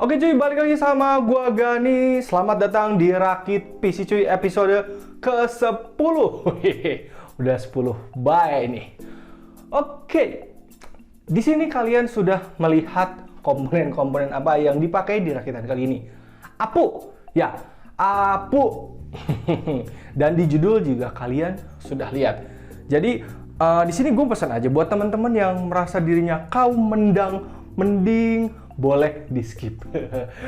Oke cuy, balik lagi sama gua Gani. Selamat datang di Rakit PC cuy episode ke-10. Udah 10 bye nih. Oke. Di sini kalian sudah melihat komponen-komponen apa yang dipakai di rakitan kali ini. Apu. Ya, apu. Dan di judul juga kalian sudah lihat. Jadi di sini gue pesan aja buat teman-teman yang merasa dirinya kaum mending boleh di skip.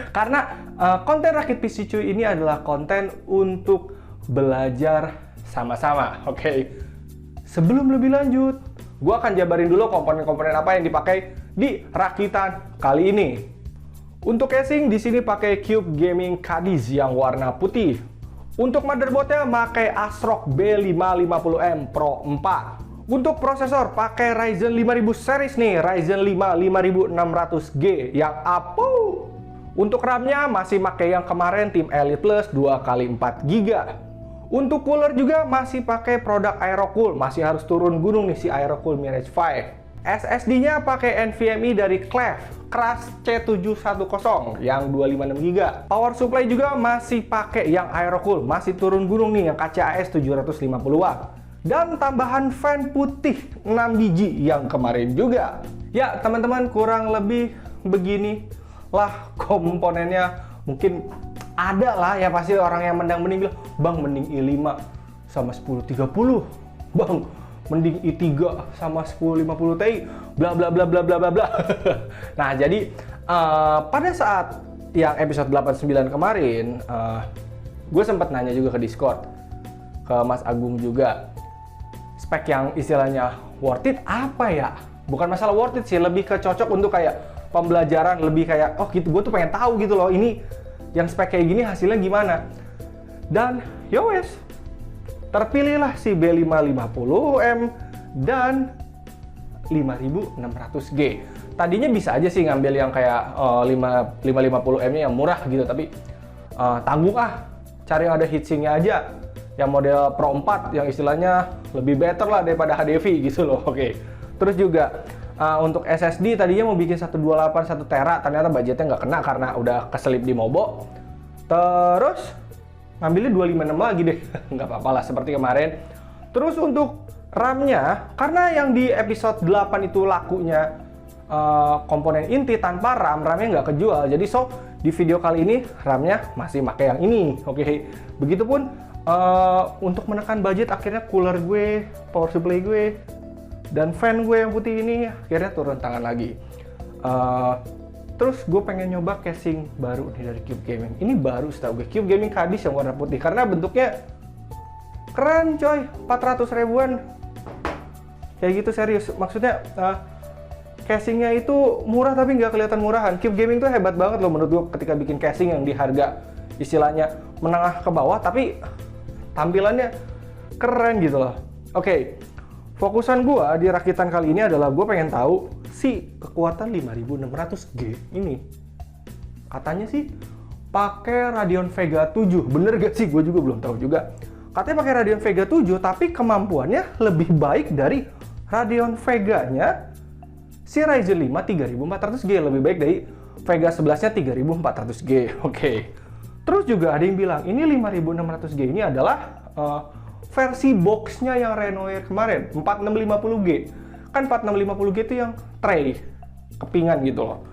Karena konten Rakit PC cuy ini adalah konten untuk belajar sama-sama. Oke. Sebelum lebih lanjut, gue akan jabarin dulu komponen-komponen apa yang dipakai di rakitan kali ini. Untuk casing di sini pakai Cube Gaming Cadiz yang warna putih. Untuk motherboardnya pakai ASRock B550M Pro 4. Untuk prosesor pakai Ryzen 5000 series nih, Ryzen 5 5600G yang apu. Untuk RAM-nya masih pakai yang kemarin Tim Elite Plus 2x4GB. Untuk cooler juga masih pakai produk Aerocool, masih harus turun gunung nih si Aerocool Mirage 5. SSD-nya pakai NVMe dari Cleve Crush C710 yang 256GB. Power supply juga masih pakai yang Aerocool, masih turun gunung nih yang KCAS 750W. Dan tambahan fan putih 6 biji yang kemarin juga. Ya teman-teman, kurang lebih begini lah komponennya. Mungkin ada lah ya pasti orang yang mending bilang, Bang mending i5 sama 1030, Bang mending i3 sama 1050 Ti, bla bla bla bla bla bla bla. Nah jadi pada saat yang episode 89 kemarin, gue sempat nanya juga ke Discord ke Mas Agung juga, spek yang istilahnya worth it apa ya? Bukan masalah worth it sih, lebih ke cocok untuk kayak pembelajaran, lebih kayak oh gitu, gue tuh pengen tahu gitu loh, ini yang spek kayak gini hasilnya gimana. Dan yowes, terpilihlah si B550M dan 5600G. Tadinya bisa aja sih ngambil yang kayak 550M-nya yang murah gitu, tapi tanggung cari yang ada heatsinknya aja. Yang model Pro 4 yang istilahnya lebih better lah daripada HDV gitu loh. Oke. Terus juga untuk SSD tadinya mau bikin 128 1 tera, ternyata budgetnya nggak kena karena udah keselip di Mobo. Terus ngambilnya 256 lagi deh. Nggak apa-apa lah seperti kemarin. Terus untuk RAM-nya, karena yang di episode 8 itu lakunya komponen inti tanpa RAM, RAM-nya nggak kejual. Jadi di video kali ini RAM-nya masih pakai yang ini. Oke. Begitupun untuk menekan budget, akhirnya cooler gue, power supply gue, dan fan gue yang putih ini akhirnya turun tangan lagi. Terus gue pengen nyoba casing baru nih dari Cube Gaming. Ini baru setahu gue, Cube Gaming Cadiz yang warna putih, karena bentuknya keren coy, 400 ribuan. Kayak gitu serius, maksudnya casingnya itu murah tapi nggak kelihatan murahan. Cube Gaming tuh hebat banget loh menurut gue ketika bikin casing yang di harga istilahnya menengah ke bawah, tapi tampilannya keren gitu loh. Oke, fokusan gua di rakitan kali ini adalah gue pengen tahu si kekuatan 5600G ini katanya sih pakai Radeon Vega 7. Bener gak sih? Gue juga belum tahu juga. Katanya pakai Radeon Vega 7 tapi kemampuannya lebih baik dari Radeon Vega-nya si Ryzen 5 3400G, lebih baik dari Vega 11-nya 3400G. Oke. Terus juga ada yang bilang, ini 5600G ini adalah versi boxnya yang Renoir kemarin, 4650G. Kan 4650G itu yang tray, kepingan gitu loh.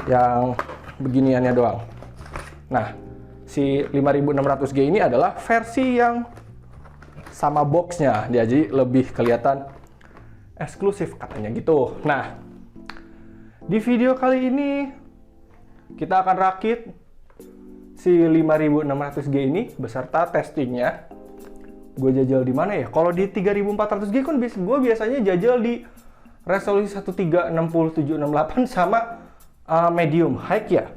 Yang beginiannya doang. Nah, si 5600G ini adalah versi yang sama boxnya. Dia jadi lebih kelihatan eksklusif katanya gitu. Nah, di video kali ini kita akan rakit si 5600G ini beserta testingnya. Gue jajal di mana ya? Kalau di 3400G kan gue biasanya jajal di resolusi 1360-768 sama medium high ya.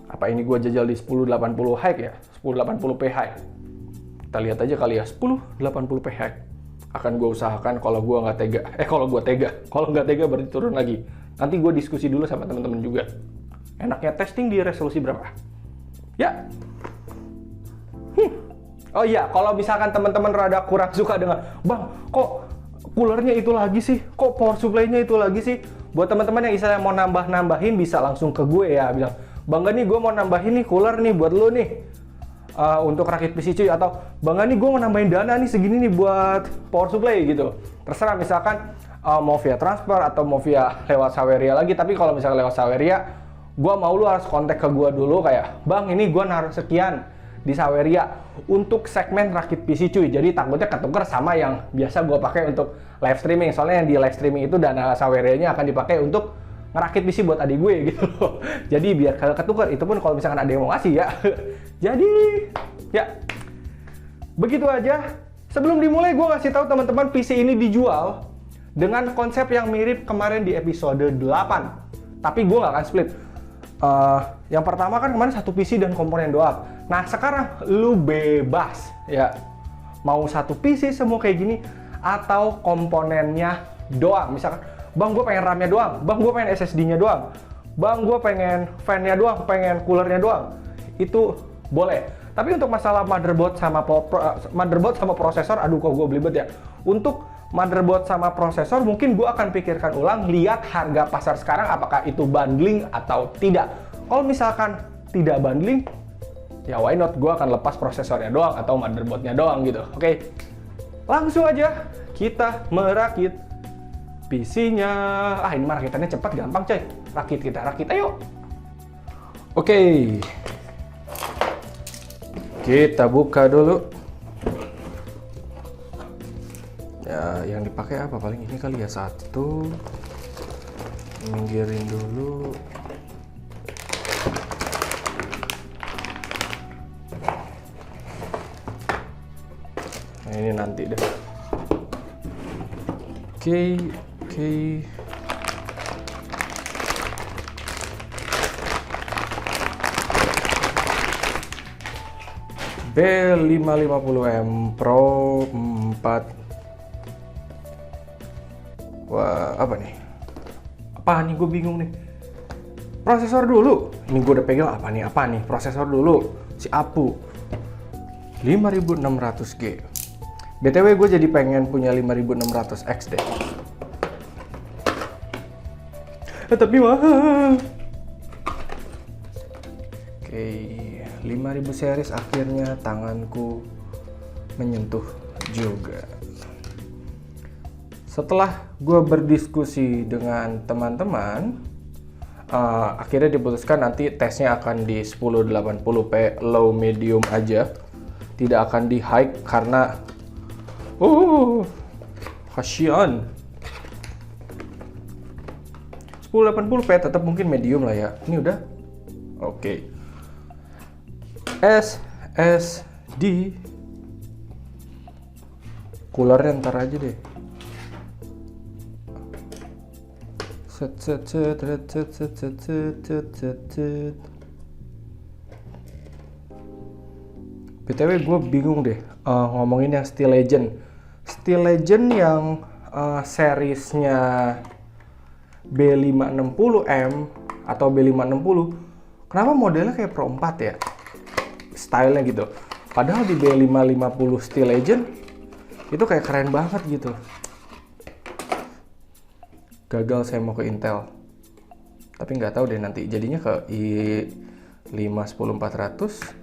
Apa ini gue jajal di 1080 high ya? 1080p high. Kita lihat aja kali ya, 1080p high. Akan gue usahakan kalau gue nggak tega. Kalau nggak tega berarti turun lagi. Nanti gue diskusi dulu sama teman-teman juga. Enaknya testing di resolusi berapa? Ya. Oh iya, kalau misalkan teman-teman rada kurang suka dengan, Bang, kok coolernya itu lagi sih? Kok power supply-nya itu lagi sih? buat teman-teman yang istilahnya mau nambahin bisa langsung ke gue ya, bilang, "Bang Gani, gue mau nambahin nih cooler nih buat lo nih. Untuk rakit PC cuy," atau "Bang Gani, gue mau nambahin dana nih segini nih buat power supply," gitu. Terserah, misalkan mau via transfer atau mau via lewat Saweria lagi. Tapi kalau misalnya lewat Saweria, gue mau lu harus kontak ke gue dulu kayak, "Bang, ini gue naruh sekian di Saweria untuk segmen rakit PC cuy." Jadi takutnya ketuker sama yang biasa gue pakai untuk live streaming. Soalnya yang di live streaming itu dana Sawerianya akan dipakai untuk ngerakit PC buat adik gue gitu loh. Jadi biar kagak ketuker, itu pun kalau misalkan ada yang mau ngasih ya. Jadi ya begitu aja. Sebelum dimulai, gue kasih tahu teman-teman, PC ini dijual dengan konsep yang mirip kemarin di episode 8. Tapi gue nggak akan split. Yang pertama kan kemarin satu PC dan komponen doang. Nah sekarang lu bebas ya, mau satu PC semua kayak gini atau komponennya doang. Misalkan, "Bang, gue pengen RAM-nya doang, Bang, gue pengen SSD-nya doang, Bang, gue pengen fan-nya doang, pengen cooler-nya doang," itu boleh. Tapi untuk masalah motherboard sama prosesor, aduh kok gue belibet ya. Untuk motherboard sama prosesor mungkin gue akan pikirkan ulang, lihat harga pasar sekarang apakah itu bundling atau tidak. Kalau misalkan tidak bundling, ya why not, gue akan lepas prosesornya doang atau motherboardnya doang gitu. Oke, langsung aja kita merakit PC-nya. Ini mah rakitannya cepat, gampang coy. Rakit, ayo. Oke, kita buka dulu. Ya, yang dipakai apa? Paling ini kali ya, satu. Minggirin dulu. Nah, ini nanti deh. Oke. B550M Pro 4. Wah, apa nih? Apa nih? Gue bingung nih. Prosesor dulu. Ini gue udah pegang apa nih? Prosesor dulu. Si Apu. 5600G. BTW gue jadi pengen punya 5600X deh. Tapi mahal. Oke, 5000 series akhirnya tanganku menyentuh juga. Setelah gue berdiskusi dengan teman-teman, akhirnya diputuskan nanti tesnya akan di 1080p low medium aja, tidak akan di high karena kasihan. 1080p tetap mungkin medium lah ya. Ini udah oke. SSD coolernya ntar aja deh. BTW gue bingung deh ngomongin yang Steel Legend yang seriesnya B560M atau B560, kenapa modelnya kayak Pro 4 ya? Stylenya gitu. Padahal di B550 Steel Legend itu kayak keren banget gitu. Gagal saya mau ke Intel. Tapi nggak tahu deh nanti jadinya ke i5-10400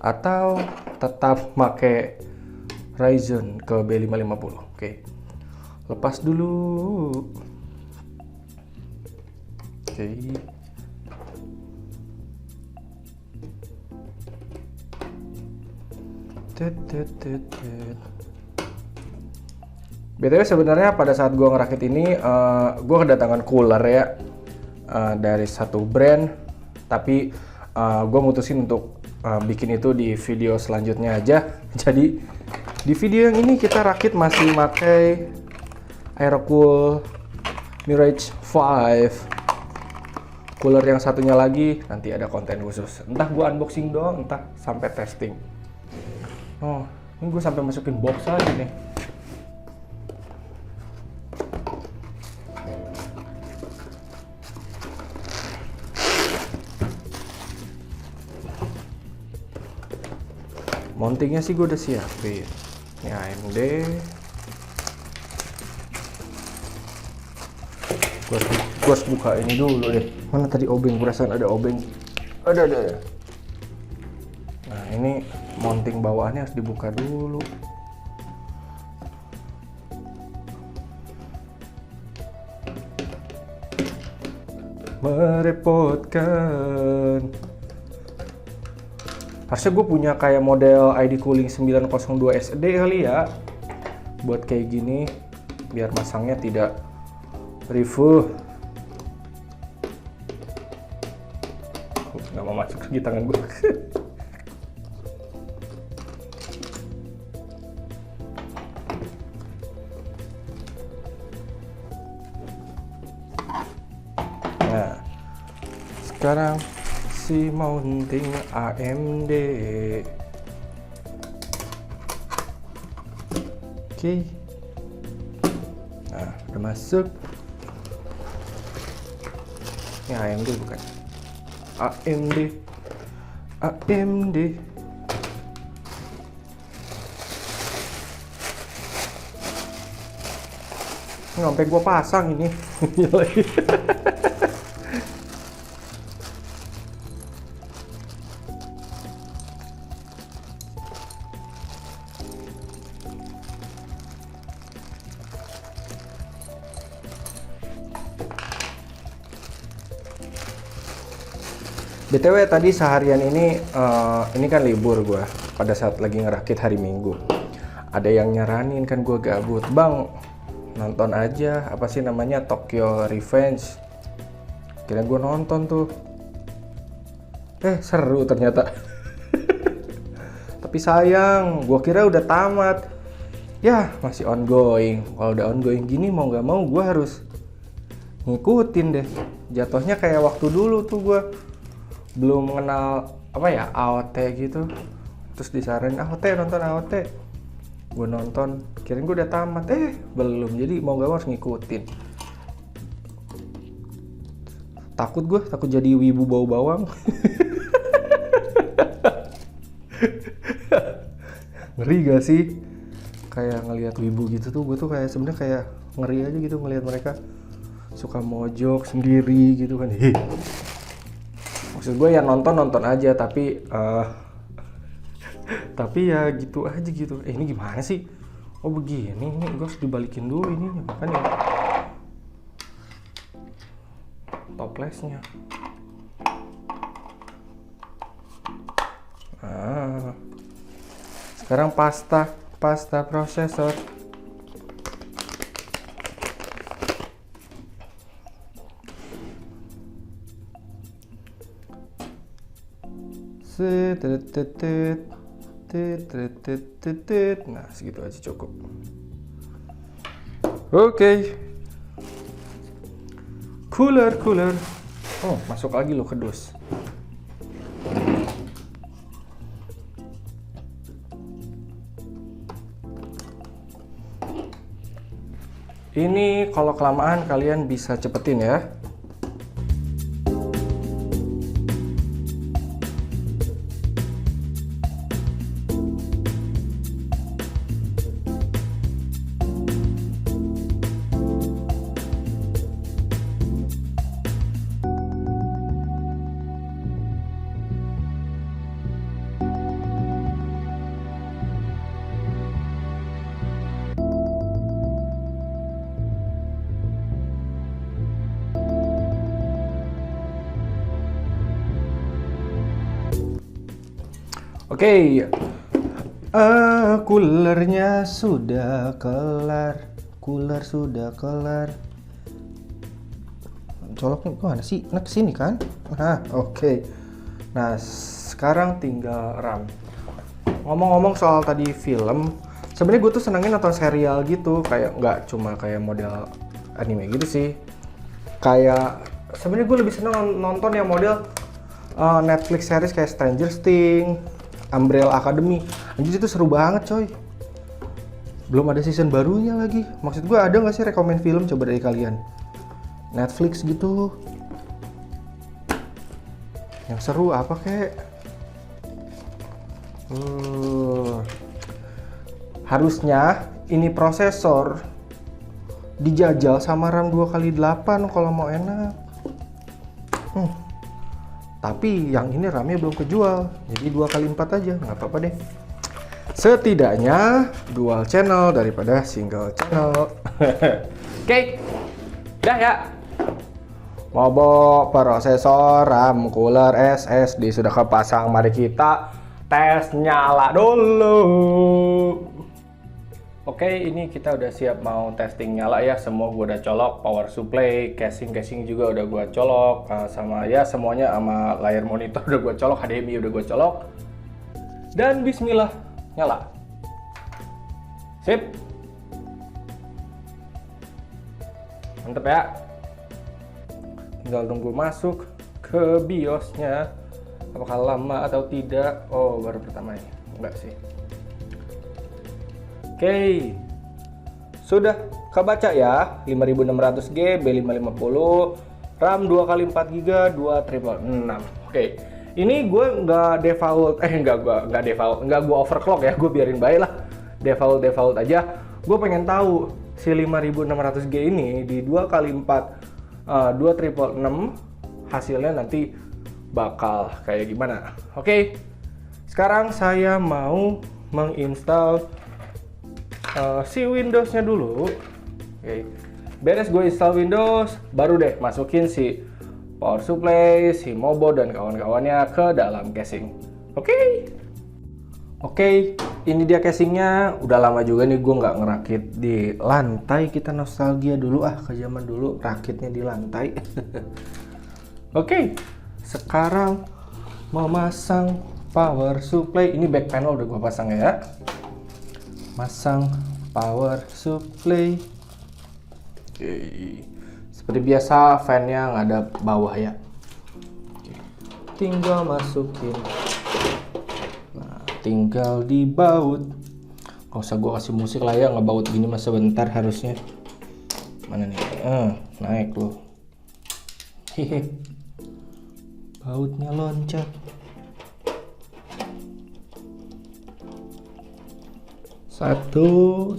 atau tetap pakai Ryzen ke B550. Oke. Lepas dulu. Oke. BTW sebenarnya pada saat gua ngerakit ini gua kedatangan cooler ya dari satu brand, tapi gua mutusin untuk bikin itu di video selanjutnya aja. Jadi di video yang ini kita rakit masih pakai Aerocool Mirage 5. Cooler yang satunya lagi nanti ada konten khusus. Entah gua unboxing doang, entah sampai testing. Oh, ini gue sampai masukin box lagi nih. Mountingnya sih gue udah siapin. Ini AMD. Gua harus buka ini dulu deh. Mana tadi obeng? Perasaan ada obeng. Ada. Nah ini mounting bawaannya harus dibuka dulu. Merepotkan. Harusnya gue punya kayak model ID Cooling 902 SD kali ya, buat kayak gini biar masangnya tidak rivuh. Nggak mau masuk di tangan gue. Nah, sekarang si mounting AMD. Oke. Nah, udah masuk. Ini AMD bukan? AMD. Ini sampai gua pasang ini. BTW tadi seharian ini kan libur gua pada saat lagi ngerakit hari Minggu. Ada yang nyaranin kan gua gabut, "Bang, nonton aja apa sih namanya Tokyo Revenge." Kira gua nonton tuh. Seru ternyata. Tapi sayang, gua kira udah tamat. Ya, masih ongoing. Kalau udah ongoing gini mau nggak mau gua harus ngikutin deh. Jatuhnya kayak waktu dulu tuh gua belum mengenal apa ya AOT gitu, terus disaranin nonton AOT, gue nonton, kirain gue udah tamat, belum, jadi mau gak mau harus ngikutin. Takut jadi wibu bau bawang. Ngeri gak sih kayak ngelihat wibu gitu tuh, gue tuh kayak sebenarnya kayak ngeri aja gitu ngelihat mereka suka mojok sendiri gitu kan. Maksud gue ya nonton aja, tapi ya gitu aja gitu. Ini gimana sih? Oh begini, ini gue harus dibalikin dulu ini makanya toplesnya. Sekarang pasta prosesor. Nah, segitu aja cukup. Oke. Cooler. Oh, masuk lagi lo ke dus. Ini kalau kelamaan kalian bisa cepetin ya. Oke, coolernya sudah kelar. Coloknya kemana sih? Nah kesini kan? Oke. Nah sekarang tinggal RAM. Ngomong-ngomong soal tadi film, sebenarnya gue tuh senengnya nonton serial gitu, kayak nggak cuma kayak model anime gitu sih. Kayak sebenarnya gue lebih seneng nonton yang model Netflix series kayak Stranger Things, Umbrella Academy. Anjir itu seru banget coy. Belum ada season barunya lagi. Maksud gue ada nggak sih rekomen film coba dari kalian? Netflix gitu. Yang seru apa kek? Harusnya ini prosesor dijajal sama RAM 2x8 kalau mau enak. Tapi yang ini RAM-nya belum kejual, jadi 2x4 aja, nggak apa-apa deh. Setidaknya dual channel daripada single channel. Oke, dah ya. Mobo prosesor, RAM, cooler, SSD sudah kepasang. Mari kita tes nyala dulu. Oke, ini kita udah siap mau testing nyala ya. Semua gue udah colok, power supply, casing juga udah gue colok, sama ya semuanya, sama layar monitor udah gue colok, HDMI udah gue colok. Dan bismillah, nyala. Sip. Mantep ya. Tinggal tunggu masuk ke BIOS-nya. Apakah lama atau tidak? Oh, baru pertama ini. Enggak sih. Oke, sudah kebaca ya, 5600G, B550, RAM 2x4GB, 2666. Oke, ini gue nggak default, nggak gue overclock ya, gue biarin baik lah, default aja. Gue pengen tahu si 5600G ini di 2x4, 2666 hasilnya nanti bakal kayak gimana. Oke, sekarang saya mau menginstal si Windows-nya dulu. Oke. Beres gue install Windows, baru deh masukin si power supply, si Mobo dan kawan-kawannya ke dalam casing. Oke, ini dia casingnya. Udah lama juga nih gue nggak ngerakit di lantai. Kita nostalgia dulu ke zaman dulu rakitnya di lantai. Oke, sekarang memasang power supply. Ini back panel udah gue pasang ya. Masang power supply. Oke. Seperti biasa fan-nya ngadap bawah ya. Oke. Tinggal masukin. Nah, tinggal dibaut. Gak usah gua kasih musik lah ya, ngebaut gini mah sebentar harusnya. Mana nih? Naik loh. Hehe. Bautnya loncat. Satu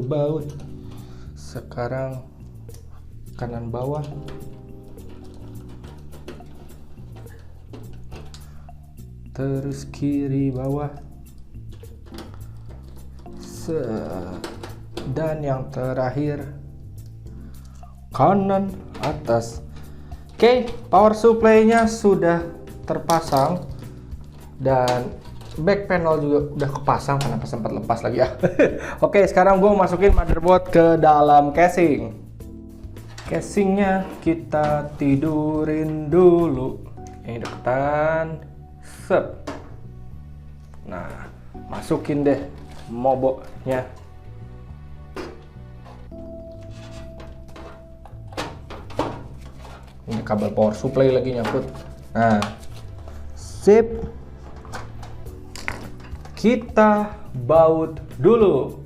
baut. Sekarang kanan bawah. Terus kiri bawah. Dan yang terakhir kanan atas. Oke, power supply-nya sudah terpasang dan back panel juga udah kepasang, kenapa sempat lepas lagi ya. Oke, sekarang gue masukin motherboard ke dalam casing. Casingnya kita tidurin dulu. Ini deketan. Sep. Nah, masukin deh Mobo-nya. Ini kabel power supply lagi nyangkut. Nah, sip. Kita baut dulu.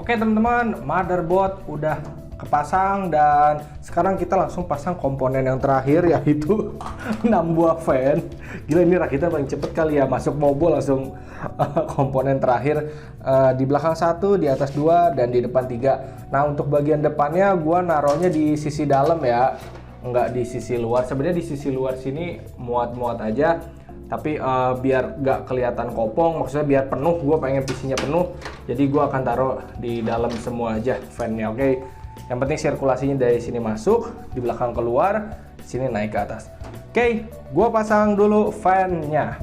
Oke teman-teman, motherboard udah kepasang dan sekarang kita langsung pasang komponen yang terakhir, yaitu 6 buah fan. Gila, ini rakitnya paling cepet kali ya, masuk Mobo langsung komponen terakhir. Di belakang 1, di atas 2, dan di depan 3. Nah, untuk bagian depannya gua naruhnya di sisi dalam ya, nggak di sisi luar. Sebenarnya di sisi luar sini muat-muat aja, tapi biar nggak kelihatan kopong, maksudnya biar penuh, gue pengen PC-nya penuh, jadi gue akan taruh di dalam semua aja fan-nya. Oke, Yang penting sirkulasinya dari sini masuk, di belakang keluar, sini naik ke atas. Oke, gua pasang dulu fan-nya.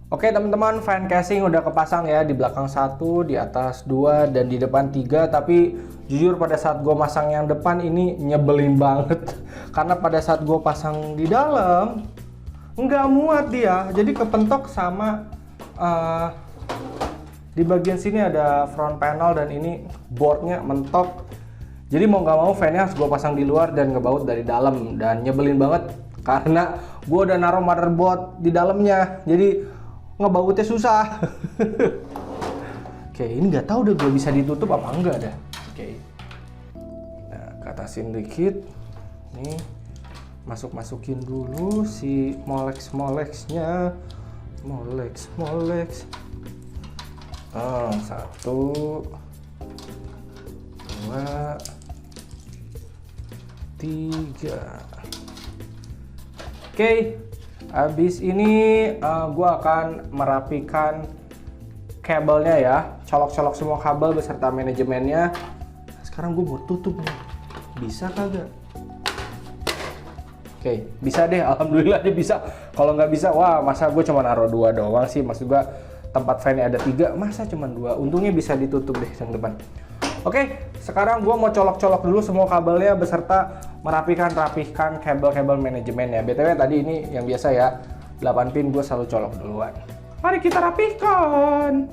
Oke teman-teman, fan casing udah kepasang ya, di belakang 1, di atas 2, dan di depan 3. Tapi jujur pada saat gue masang yang depan ini nyebelin banget. Karena pada saat gue pasang di dalam nggak muat dia, jadi kepentok sama di bagian sini ada front panel dan ini boardnya mentok. Jadi mau nggak mau fan-nya harus gue pasang di luar dan ngebaut dari dalam, dan nyebelin banget karena gue udah naruh motherboard di dalamnya, jadi ngebautnya susah. Oke, ini nggak tahu udah gue bisa ditutup apa enggak dah. Oke, nah katasin dikit nih, masukin dulu si molex-molexnya, molex. 1, 2, 3. Oke. Habis ini gua akan merapikan kabelnya ya, colok-colok semua kabel beserta manajemennya. Sekarang gue mau tutup nih, bisa kagak? Oke, bisa deh, alhamdulillah dia bisa. Kalau nggak bisa, wah masa gue cuma naruh 2 doang sih, maksud gue tempat fan-nya ada 3, masa cuma 2? Untungnya bisa ditutup deh yang depan. Oke, sekarang gue mau colok-colok dulu semua kabelnya beserta rapihkan kabel-kabel manajemen ya. BTW tadi ini yang biasa ya, 8 pin gue selalu colok duluan. Mari kita rapihkan.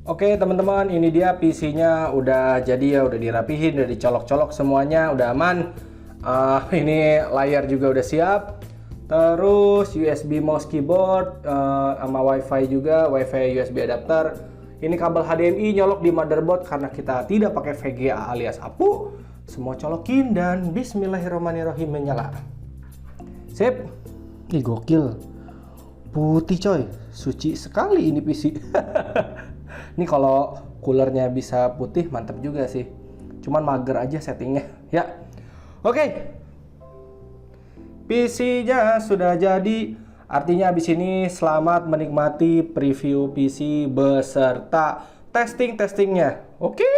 Oke teman-teman, ini dia PC-nya udah jadi ya, udah dirapihin, udah dicolok-colok semuanya, udah aman. Ini layar juga udah siap. Terus USB mouse keyboard sama WiFi juga, WiFi USB adapter. Ini kabel HDMI nyolok di motherboard karena kita tidak pakai VGA alias APU. Semua colokin dan bismillahirrahmanirrahim menyala. Sip. Ih gokil. Putih coy, suci sekali ini PC. Ini kalau coolernya bisa putih mantap juga sih. Cuman mager aja settingnya ya. Oke. PC-nya sudah jadi. Artinya abis ini selamat menikmati preview PC beserta testingnya. Oke.